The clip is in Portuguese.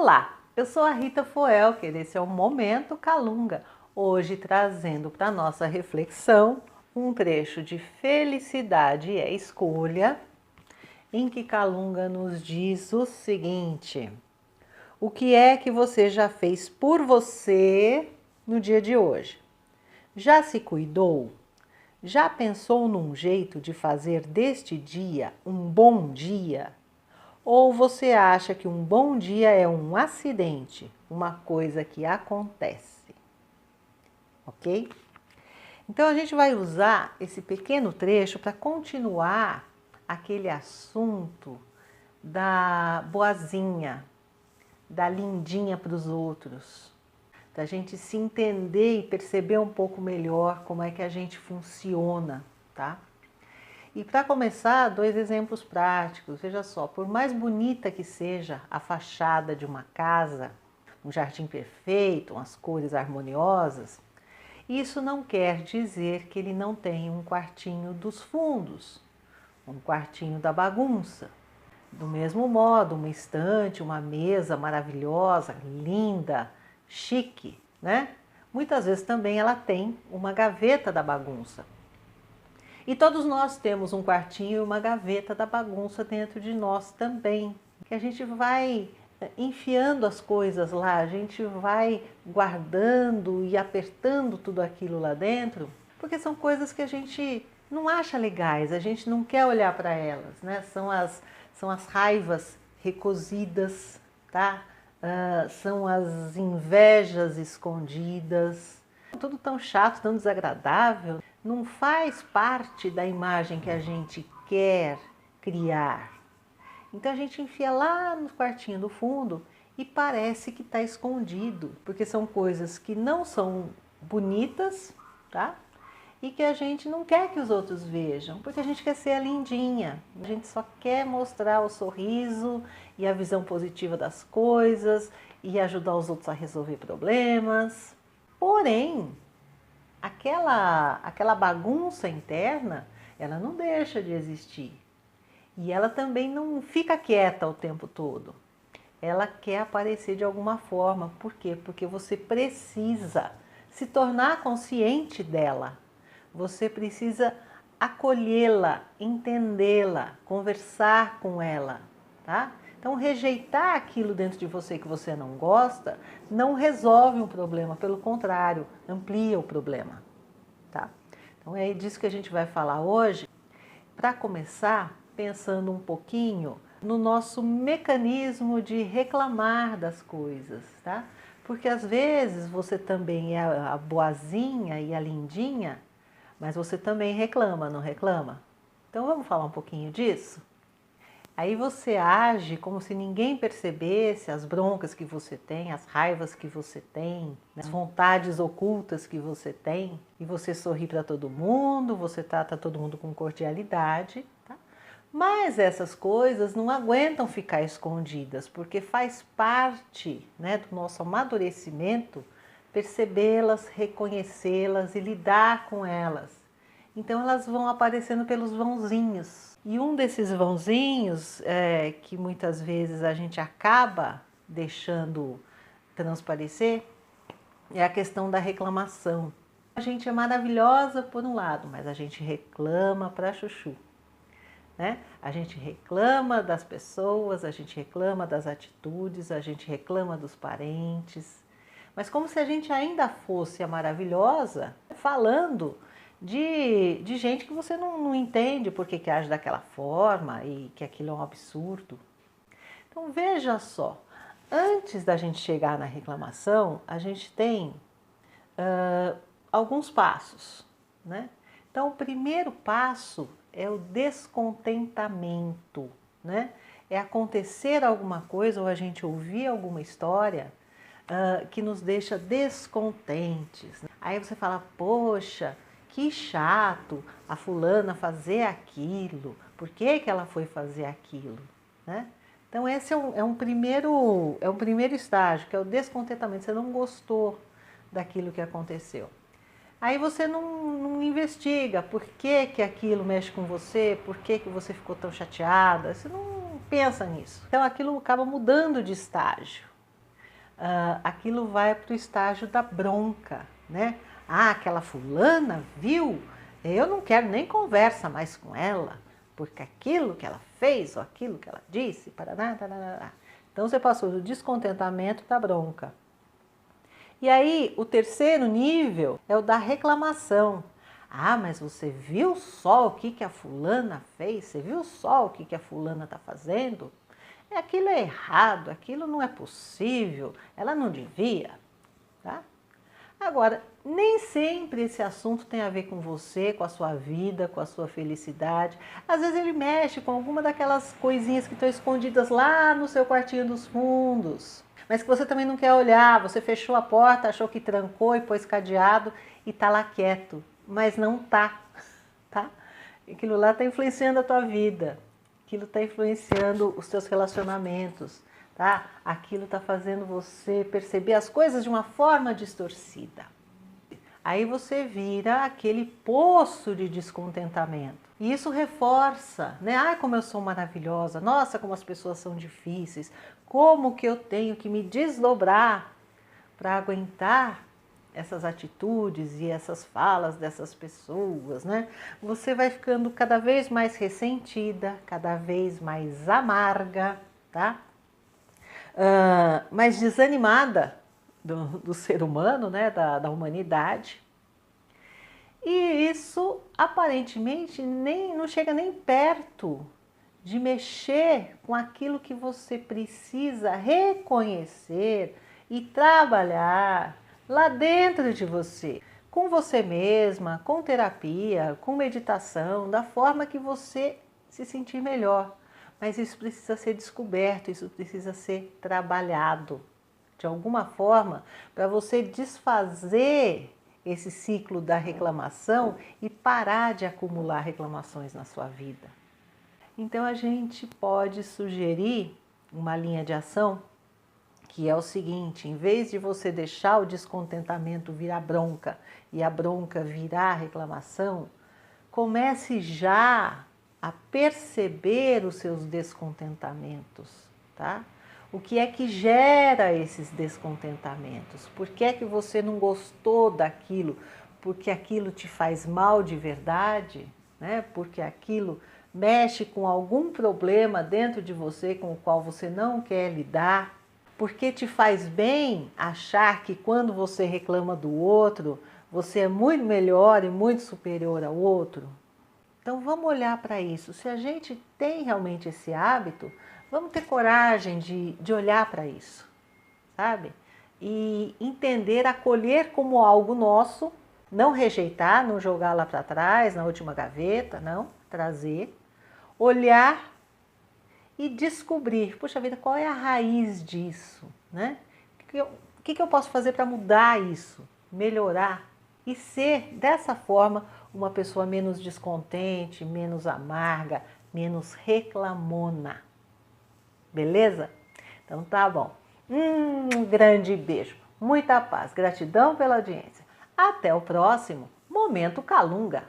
Olá, eu sou a Rita Foelker, esse é o Momento Calunga, hoje trazendo para nossa reflexão um trecho de Felicidade é Escolha, em que Calunga nos diz o seguinte: o que é que você já fez por você no dia de hoje? Já se cuidou? Já pensou num jeito de fazer deste dia um bom dia? Ou você acha que um bom dia é um acidente, uma coisa que acontece? Ok? Então a gente vai usar esse pequeno trecho para continuar aquele assunto da boazinha, da lindinha para os outros, da gente se entender e perceber um pouco melhor como é que a gente funciona, tá? E para começar, dois exemplos práticos. Veja só, por mais bonita que seja a fachada de uma casa, um jardim perfeito, umas cores harmoniosas, isso não quer dizer que ele não tenha um quartinho dos fundos, um quartinho da bagunça. Do mesmo modo, uma estante, uma mesa maravilhosa, linda, chique, né? Muitas vezes também ela tem uma gaveta da bagunça. E todos nós temos um quartinho e uma gaveta da bagunça dentro de nós também, que a gente vai enfiando as coisas lá, a gente vai guardando e apertando tudo aquilo lá dentro, porque são coisas que a gente não acha legais, a gente não quer olhar para elas, né? São as raivas recozidas, tá? São as invejas escondidas, tudo tão chato, tão desagradável, não faz parte da imagem que a gente quer criar. Então a gente enfia lá no quartinho do fundo e parece que está escondido, porque são coisas que não são bonitas, tá? E que a gente não quer que os outros vejam, porque a gente quer ser a lindinha. A gente só quer mostrar o sorriso e a visão positiva das coisas e ajudar os outros a resolver problemas. Porém, aquela bagunça interna, ela não deixa de existir. E ela também não fica quieta o tempo todo. Ela quer aparecer de alguma forma. Por quê? Porque você precisa se tornar consciente dela. Você precisa acolhê-la, entendê-la, conversar com ela, tá? Então, rejeitar aquilo dentro de você que você não gosta não resolve um problema, pelo contrário, amplia o problema, tá? Então, é disso que a gente vai falar hoje. Para começar, pensando um pouquinho no nosso mecanismo de reclamar das coisas, tá? Porque às vezes você também é a boazinha e a lindinha, mas você também reclama, não reclama? Então vamos falar um pouquinho disso? Aí você age como se ninguém percebesse as broncas que você tem, as raivas que você tem, as vontades ocultas que você tem, e você sorri para todo mundo, você trata todo mundo com cordialidade, tá? Mas essas coisas não aguentam ficar escondidas, porque faz parte, né, do nosso amadurecimento percebê-las, reconhecê-las e lidar com elas. Então elas vão aparecendo pelos vãozinhos. E um desses vãozinhos que muitas vezes a gente acaba deixando transparecer é a questão da reclamação. A gente é maravilhosa por um lado, mas a gente reclama pra chuchu, né? A gente reclama das pessoas, a gente reclama das atitudes, a gente reclama dos parentes, mas como se a gente ainda fosse a maravilhosa falando de gente que você não entende porque que age daquela forma e que aquilo é um absurdo. Então veja só, antes da gente chegar na reclamação, a gente tem alguns passos, né? Então o primeiro passo é o descontentamento, né? É acontecer alguma coisa ou a gente ouvir alguma história que nos deixa descontentes. Aí você fala, poxa, que chato a fulana fazer aquilo, por que que ela foi fazer aquilo, né? Então esse é um primeiro estágio, que é o descontentamento, você não gostou daquilo que aconteceu. Aí você não investiga por que que aquilo mexe com você, por que que você ficou tão chateada, você não pensa nisso. Então aquilo acaba mudando de estágio, aquilo vai para o estágio da bronca, né? Ah, aquela fulana, viu? Eu não quero nem conversa mais com ela, porque aquilo que ela fez ou aquilo que ela disse, paraná, tarará. Então você passou do descontentamento para a bronca. E aí o terceiro nível é o da reclamação. Ah, mas você viu só o que a fulana fez? Você viu só o que a fulana está fazendo? Aquilo é errado, aquilo não é possível, ela não devia, tá? Agora, nem sempre esse assunto tem a ver com você, com a sua vida, com a sua felicidade. Às vezes ele mexe com alguma daquelas coisinhas que estão escondidas lá no seu quartinho dos fundos, mas que você também não quer olhar. Você fechou a porta, achou que trancou e pôs cadeado e tá lá quieto, mas não tá, tá? Aquilo lá está influenciando a tua vida, aquilo está influenciando os teus relacionamentos, tá? Aquilo está fazendo você perceber as coisas de uma forma distorcida. Aí você vira aquele poço de descontentamento. E isso reforça, né? Ai, como eu sou maravilhosa, nossa, como as pessoas são difíceis, como que eu tenho que me desdobrar para aguentar essas atitudes e essas falas dessas pessoas, né? Você vai ficando cada vez mais ressentida, cada vez mais amarga, tá? Mais desanimada do ser humano, né? Da humanidade. E isso aparentemente não chega nem perto de mexer com aquilo que você precisa reconhecer e trabalhar lá dentro de você, com você mesma, com terapia, com meditação, da forma que você se sentir melhor. Mas isso precisa ser descoberto, isso precisa ser trabalhado de alguma forma para você desfazer esse ciclo da reclamação e parar de acumular reclamações na sua vida. Então a gente pode sugerir uma linha de ação que é o seguinte: em vez de você deixar o descontentamento virar bronca e a bronca virar reclamação, comece já a perceber os seus descontentamentos, tá? O que é que gera esses descontentamentos? Por que é que você não gostou daquilo? Porque aquilo te faz mal de verdade, né? Porque aquilo mexe com algum problema dentro de você com o qual você não quer lidar. Porque te faz bem achar que quando você reclama do outro, você é muito melhor e muito superior ao outro? Então vamos olhar para isso. Se a gente tem realmente esse hábito, vamos ter coragem de olhar para isso, sabe? E entender, acolher como algo nosso, não rejeitar, não jogar lá para trás, na última gaveta, não, trazer, olhar e descobrir, puxa vida, qual é a raiz disso, né? O que eu posso fazer para mudar isso, melhorar e ser dessa forma uma pessoa menos descontente, menos amarga, menos reclamona. Beleza? Então tá bom. Um grande beijo, muita paz, gratidão pela audiência. Até o próximo Momento Calunga.